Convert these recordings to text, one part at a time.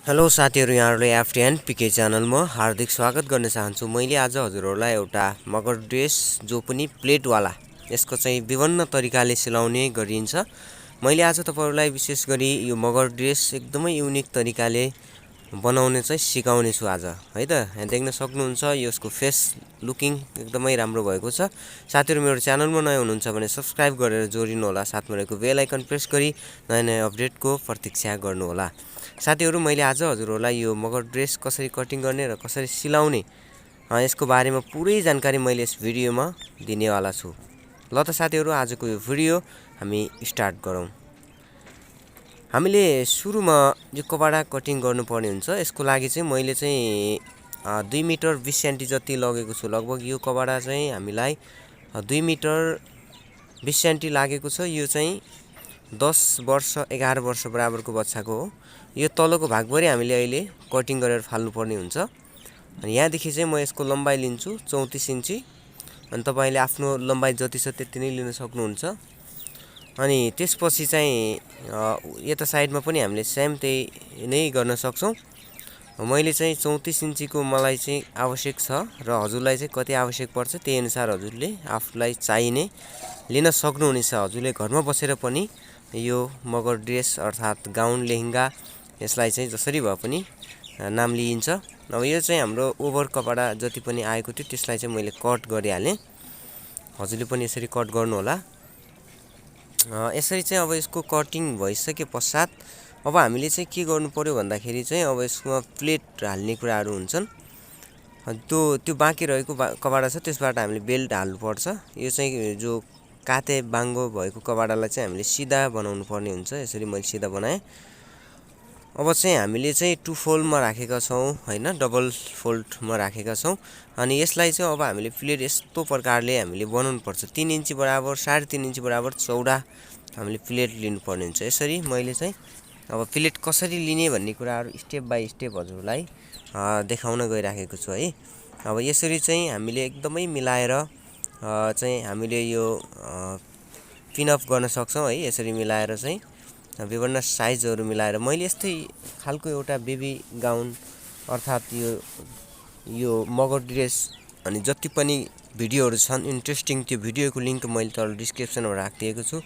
Hello साथीहरु, यहाँहरुले FTandPK च्यानलमा हार्दिक स्वागत गर्न चाहन्छु। मैले आज हजुरहरुलाई एउटा मगर ड्रेस जो पनि प्लेट वाला यसको चाहिँ विभिन्न तरिकाले सिलाउने गरिन्छ। मैले आज तपाईहरुलाई विशेष गरी यो मगर ड्रेस एकदमै युनिक तरिकाले बनाउने चाहिँ सिकाउने छु आज, है त। यहाँ देख्न सक्नुहुन्छ यसको फेस लुकिङ एकदमै राम्रो भएको छ। साथीहरु, मेरो च्यानलमा नयाँ हुनुहुन्छ भने सब्स्क्राइब गरेर जोडिनु होला, साथमा रहेको बेल आइकन प्रेस गरी नयाँ अपडेटको प्रतीक्षा गर्नु होला। साथीहरु, मैले आज हजुरहरुलाई यो मगर ड्रेस कसरी कटिङ गर्ने र कसरी सिलाउने यसको बारेमा पुरै जानकारी मैले यस भिडियोमा दिनेवाला छु। ल त साथीहरु, आजको यो भिडियो हामी स्टार्ट गरौँ। हामीले सुरुमा यो कपडा कटिङ गर्नुपर्ने हुन्छ। यसको लागि चाहिँ मैले चाहिँ 2 मिटर 20 सेन्टि जति लगेको छु। लगभग यो कपडा चाहिँ हामीलाई 2 मिटर 20 सेन्टि लागेको छ। यो चाहिँ 10 वर्ष 11 वर्ष बराबरको बच्चाको हो। यो तलको भागभरि हामीले अहिले कटिङ गरेर फाल्नुपर्ने हुन्छ। अनि यहाँदेखि चाहिँ म यसको लम्बाइ लिन्छु 34 इन्ची। अनि तपाईले आफ्नो लम्बाइ जति छ त्यति नै लिन सक्नुहुन्छ। अनि त्यसपछि चाहिँ यता साइडमा पनि हामीले सेम त्यही नै गर्न सक्छौं। मैले चाहिँ 34 इन्चीको मलाई चाहिँ आवश्यक छ र हजुरलाई चाहिँ कति आवश्यक पर्छ त्यही अनुसार हजुरले आफुलाई चाहिने लिन सक्नुहुनेछ। हजुरले घरमा बसेर पनि यो मगर ड्रेस अर्थात गाउन लेहेंगा यसलाई चाहिँ जसरी भए पनि नाम लिइन्छ। अब यो चाहिँ हाम्रो ओभर कपडा जति पनि आएको थियो त्यसलाई चाहिँ मैले कट गरिहालेँ। हजुरले पनि यसरी कट गर्नु होला। यसरी चाहिँ अब यसको कटिङ भइसके पश्चात अब हामीले चाहिँ के गर्नु पर्यो भन्दाखेरि चाहिँ अब यसमा प्लेट हाल्ने कुराहरू हुन्छन्। त्यो बाँकी रहेको कपडा छ त्यसबाट हामीले बेल्ट हाल्नु पर्छ। यो चाहिँ जो काते बाङ्गो भएको कपडालाई चाहिँ हामीले सिधा बनाउनु पर्ने हुन्छ। यसरी मैले सिधा बनाएँ। अब चाहिँ हामीले चाहिँ 2 फोल्डमा राखेका छौं, हैन, डबल फोल्डमा राखेका छौं। अनि यसलाई चाहिँ अब हामीले प्लेट यस्तो प्रकारले हामीले बनाउनु पर्छ। 3 इन्ची बराबर 3.5 इन्ची बराबर चौडा हामीले प्लेट लिनु पर्ने हुन्छ। यसरी मैले चाहिँ अब प्लेट कसरी लिने भन्ने कुराहरु स्टेप बाइ स्टेप हजुरलाई देखाउन गइराखेको छु है। अब यसरी चाहिँ हामीले एकदमै मिलाएर चाहिँ हामीले यो पिन अप गर्न सक्छौं है। यसरी मिलाएर चाहिँ विभिन्न साइजहरु मिलाएर मैले यस्तै खालको एउटा बेबी गाउन अर्थात यो मगर ड्रेस अनि जति पनि भिडियोहरु छन् इन्ट्रेस्टिङ त्यो भिडियोको लिंक मैले तल डिस्क्रिप्सनमा राखिदिएको छु।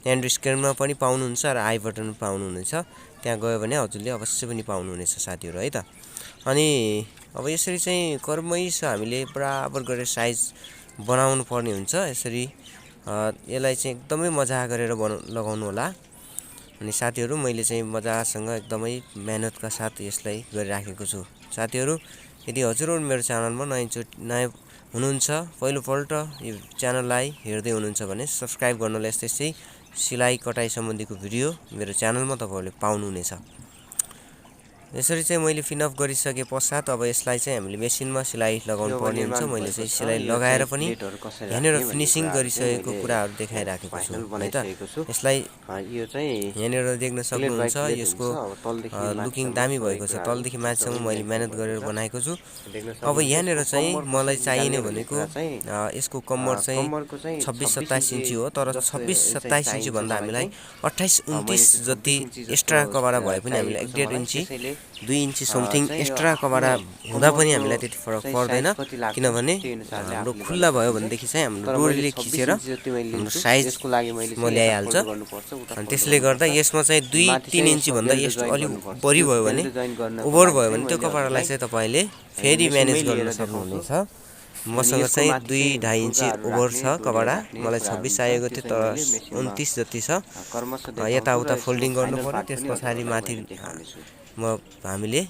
एन्ड स्क्रिनमा पनि पाउनुहुन्छ र आई बटनमा पाउनुहुनेछ। त्यहाँ गयो भने हजुरले अवश्य पनि पाउनुहुनेछ साथीहरु, है त। अनि अब यसरी चाहिँ कर्मैस हामीले बराबर गरेर साइज बनाउनु पर्ने हुन्छ। यसरी यसलाई चाहिँ एकदमै मजा गरेर लगाउनु होला। अनि साथीहरु, मैले चाहिँ मजासँग एकदमै मेहनतका साथ यसलाई गरिराखेको छु। साथीहरु, यदि हजुरहरु मेरो च्यानलमा नयाँ हुनुहुन्छ, पहिलो पल्ट यो च्यानललाई हेर्दै हुनुहुन्छ भने सब्स्क्राइब गर्नुलाई यस्तै सिलाइ कटाइ सम्बन्धीको भिडियो मेरो च्यानलमा तपाईहरुले पाउनुहुनेछ। यसरी चाहिँ मैले पिन अप गरिसके पश्चात अब यसलाई चाहिँ हामीले मेसिनमा सिलाइ लगाउनु पर्ने हुन्छ। मैले चाहिँ सिलाइ लगाएर पनि यहाँनेर फिनिशिङ गरिसकेको कुराहरु देखाइराखेको छु, है त। यसलाई यो चाहिँ यहाँनेर देख्न सक्नुहुन्छ। यसको लुकिङ दामी भएको छ। तलदेखि माथिसम्म मैले मेहनत गरेर बनाएको छु। अब यहाँनेर चाहिँ मलाई चाहिने भनेको यसको कम्मर चाहिँ 26-27 इन्ची हो। तर 26-27 इन्ची भन्दा हामीलाई 28-29 जति एक्स्ट्रा कपडा भए पनि हामीलाई 1.5 इन्ची 2 इन्ची समथिङ एक्स्ट्रा कपडा हुँदा पनि हामीलाई त्यति फरक पर्दैन। किनभने हाम्रो खुल्ला भयो भनेदेखि चाहिँ हाम्रो डोरीले खिचेर हाम्रो साइजको लागि म ल्याइहाल्छ। अनि त्यसले गर्दा यसमा चाहिँ 2-3 इन्ची भन्दा यस्तो अलि बढी भयो भने ओभर भयो भने त्यो कपडालाई चाहिँ तपाईले फेरि म्यानेज गर्न सक्नुहुनेछ। मसँग चाहिँ 2.5 इन्ची ओभर छ कपडा। मलाई 26 चाहिएको थियो तर 29 जति छ। यताउता फोल्डिङ गर्नु पर्यो। त्यसपछि माथि हामीले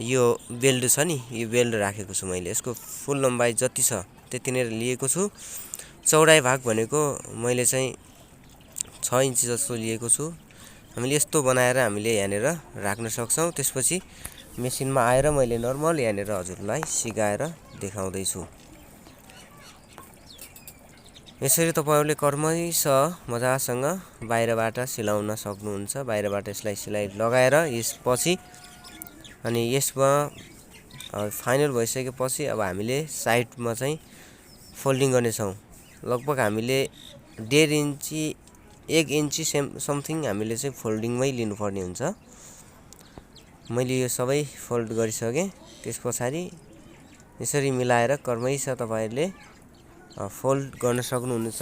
यो बेल्ट छ नि, यो बेल्ट राखेको छु मैले। यसको फुल लम्बाइ जति छ त्यति नै लिएको छु। चौडाइ भाग भनेको मैले चाहिँ 6 इन्ची जस्तो लिएको छु। हामीले यस्तो बनाएर हामीले यहाँनेर राख्न सक्छौं। त्यसपछि मेसिनमा आएर मैले नर्मल यहाँनेर हजुरलाई सिकाएर देखाउँदै छु। यसरी तपाईहरुले कर्मैस मजासँग बाहिरबाट सिलाउन सक्नुहुन्छ। बाहिरबाट यसलाई सिलाइ लगाएर यसपछि अनि यसमा फाइनल भइसकेपछि अब हामीले साइडमा चाहिँ फोल्डिङ गर्ने छौं। लगभग हामीले 1.5 इन्ची 1 इन्ची समथिङ हामीले चाहिँ फोल्डिङमै लिनुपर्ने हुन्छ। मैले यो सबै फोल्ड गरिसकेँ। त्यसपछाडि यसरी मिलाएर क्रमशः तपाईहरुले फोल्ड गर्न सक्नुहुनेछ।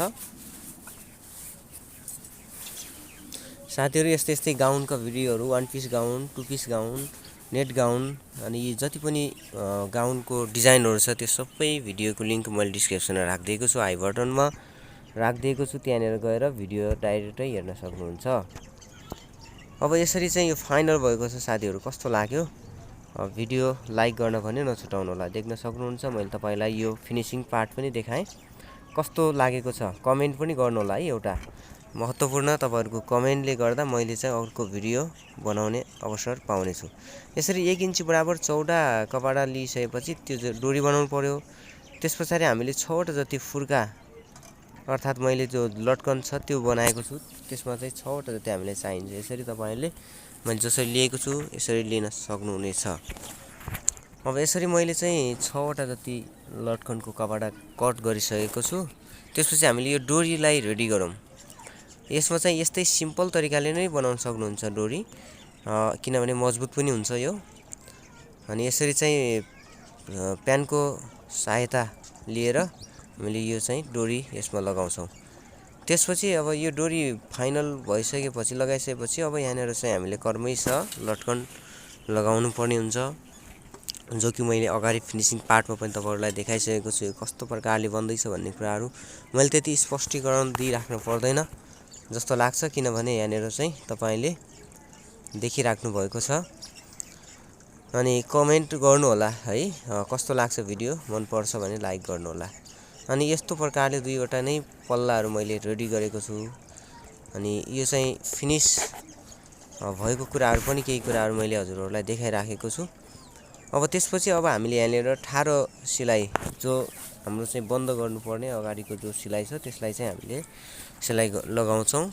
साथीहरु यस्तै यस्तै गाउनका भिडियोहरु, one piece gown, two piece gown, net gown अनि जति पनि गाउनको डिजाइनहरु छ त्यो सबै भिडियोको लिंक मैले डिस्क्रिप्सनमा राखिदिएको छु, आई बटनमा राखिदिएको छु। त्यहाँनेर गएर भिडियो डाइरेक्टै हेर्न सक्नुहुन्छ। अब यसरी चाहिँ यो फाइनल भएको छ साथीहरु। कस्तो लाग्यो? भिडियो लाइक गर्न भने नछुटाउनु होला। देख्न सक्नुहुन्छ मैले तपाईलाई यो फिनिशिङ पार्ट पनि देखाएँ। कस्तो लागेको छ कमेन्ट पनि गर्नु होला है। एउटा महत्त्वपूर्ण तपाईहरुको कमेन्टले गर्दा मैले चाहिँ अर्को भिडियो बनाउने अवसर पाउने छु। यसरी 1 इन्ची बराबर चौडा कपडा लिइसकेपछि त्यो डोरी बनाउनु पर्यो। त्यसपछि हामीले 6 वटा जति फुर्का अर्थात मैले जो लटकन छ त्यो बनाएको छु। त्यसमा चाहिँ 6 वटा जति हामीलाई चाहिन्छ। यसरी तपाईहरुले मैले जसरी लिएको छु यसरी लिन सक्नुहुनेछ। अब यसरी मैले चाहिँ 6 वटा जति लटकनको कपडा कट गरिसकेको छु। त्यसपछि हामीले यो डोरीलाई रेडी गरौँ। यसमा चाहिँ यस्तै सिम्पल तरिकाले नै बनाउन सक्नुहुन्छ डोरी, किनभने मजबुत पनि हुन्छ यो। अनि यसरी चाहिँ प्यानको सहायता लिएर हामीले यो चाहिँ डोरी यसमा लगाउँछौं। त्यसपछि अब यो डोरी फाइनल भइसकेपछि लगाइसकेपछि अब यहाँनेर चाहिँ हामीले क्रमशः लटकन लगाउनु पर्ने हुन्छ, जो कि मैले अगाडि फिनिशिङ पार्टमा पनि तपाईहरुलाई देखाइसकेको छु। कस्तो प्रकारले बन्दैछ भन्ने कुराहरु मैले त्यति स्पष्टीकरण दिइराख्नु पर्दैन जस्तो लाग्छ, किनभने यहाँनेर चाहिँ तपाईले देखिराख्नु भएको छ। अनि कमेन्ट गर्नु होला है, कस्तो लाग्छ भिडियो, मन पर्छ भने लाइक गर्नु होला। अनि यस्तो प्रकारले दुईवटा नै पल्लाहरु मैले रेडी गरेको छु। अनि यो चाहिँ फिनिश भएको कुराहरु पनि केही कुराहरु मैले हजुरहरुलाई देखाइराखेको छु। अब त्यसपछि अब हामीले यहाँनेर ठाडो सिलाई जो हाम्रो चाहिँ बन्द गर्नुपर्ने अगाडिको जो सिलाई छ त्यसलाई चाहिँ हामीले सिलाई लगाउँछौं।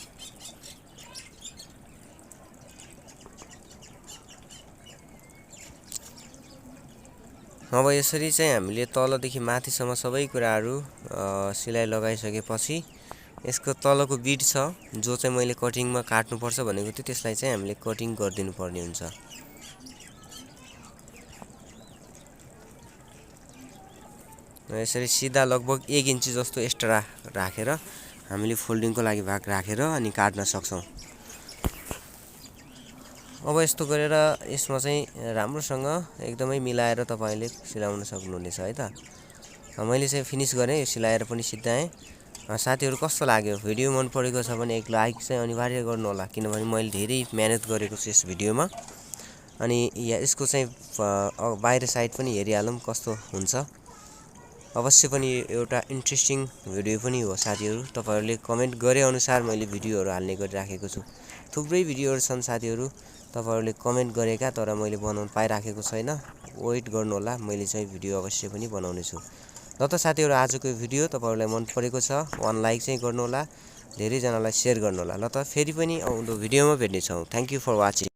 अब यसरी चाहिँ हामीले तलदेखि माथिसम्म सबै कुराहरु सिलाई लगाइसकेपछि यसको तलको बिट छ जो चाहिँ मैले कटिङमा काट्नु पर्छ भनेको थियो, त्यसलाई चाहिँ हामीले कटिङ गरिदिनु पर्ने हुन्छ। यसरी सिधा लगभग 1 इन्ची जस्तो एक्स्ट्रा राखेर हामीले फोल्डिङको लागि भाग राखेर अनि काट्न सक्छौं। अब यस्तो गरेर यसमा चाहिँ राम्रोसँग एकदमै मिलाएर तपाईले सिलाउन सक्नुहुनेछ है त। मैले चाहिँ फिनिश गरे, यो सिलाएर पनि सिद्धाएँ। साथीहरु कस्तो लाग्यो? भिडियो मन परेको छ भने एक लाइक चाहिँ अनिवार्य गर्नु होला, किनभने मैले धेरै मेहनत गरेको छु यस भिडियोमा। अनि यसको चाहिँ बाहिर साइड पनि हेरिहालौं कस्तो हुन्छ। अवश्य पनि एउटा इन्ट्रेस्टिङ भिडियो पनि हो साथीहरु। तपाईहरुले कमेन्ट गरे अनुसार मैले भिडियोहरु हाल्ने गरिराखेको छु। थुप्रै भिडियोहरु छन् साथीहरु तपाईहरुले कमेन्ट गरेका, तर मैले बनाउन पाइराखेको छैन। वेट गर्नु होला, मैले चाहिँ भिडियो अवश्य पनि बनाउने छु। ल त साथीहरु, आजको भिडियो तपाईहरुलाई मन परेको छ 1 लाइक चाहिँ गर्नु होला, धेरै जनालाई शेयर गर्नु होला। ल त फेरि पनि आउँदो भिडियोमा भेट्ने छौं। Thank you for watching.